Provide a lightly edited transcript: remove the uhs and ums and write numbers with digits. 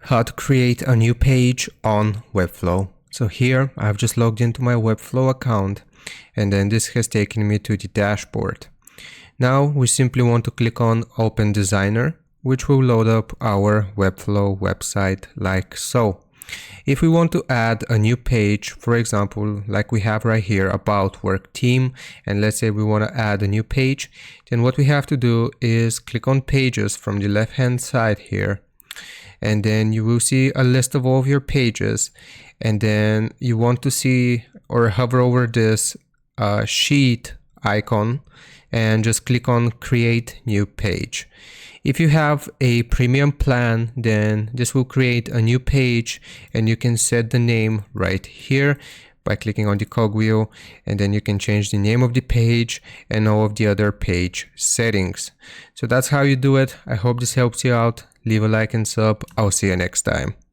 how to create a new page on Webflow. So here I've just logged into my Webflow account, and then this has taken me to the dashboard. Now we simply want to click on Open Designer, which will load up our Webflow website like so. If we want to add a new page, for example, like we have right here, About Work Team, and let's say we want to add a new page, then what we have to do is click on Pages from the left hand side here, and then you will see a list of all of your pages, and then you want to see or hover over this sheet icon and just click on Create New Page. If you have a premium plan, then this will create a new page, and you can set the name right here by clicking on the cogwheel, and then you can change the name of the page and all of the other page settings. So that's how you do it. I hope this helps you out. Leave a like and sub. I'll see you next time.